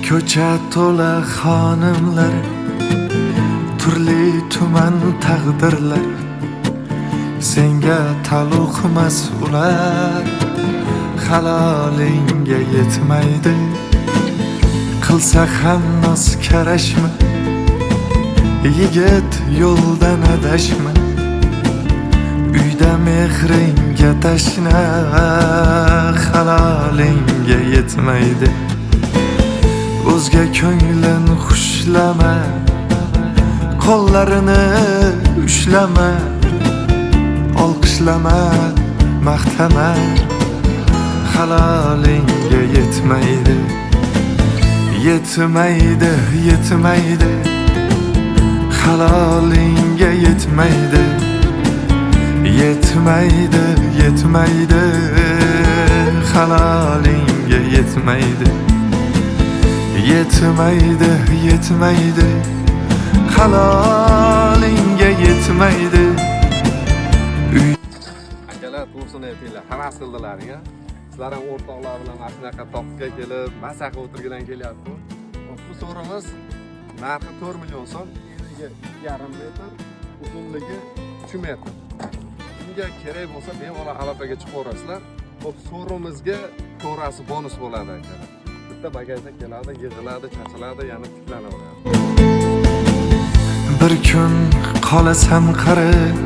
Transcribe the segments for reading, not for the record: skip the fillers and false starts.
Ko'cha to'la xonimlar, turli tuman taqdirlar. Senga taalluqmas ular, halolingga yetmaydi. Qilsa ham nos karashma, yigit yo'ldan adashma. Uyda mehringga tashna, halolingga yetmaydi. O'zga ko'nglin xushlama, qo'llarini ushlama. Olqishlama, maqtama, halolingga yetmaydi. Yetmaydi, yetmaydi, halolingga yetmaydi. Yetmaydi, yetmaydi, halolingga yetmaydi. Yetmaydi, yetmaydi, halolingga yetmaydi. Akalar to'g'risini aytinglar, havas qildilar-ya. Sizlar ham o'rtoqlar bilan mana shunaqa toqqa kelib, masaqa o'tirgidan kelyapti. Bu so'rimiz narxi 4 million so'm, eniga 2,5 metr, uzunligi 3 metr. Unga kerak bo'lsa, bemalol aloqaga chiqaverasizlar. Xo'p, so'rimizga to'rasi bonus bo'ladi akalar. Bitta bagajda keladi, yig'iladi, chachiladi, yana tiklanaveradi. Bir kun qolasan qarib,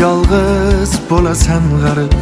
yolg'iz bo'lasan g'arib.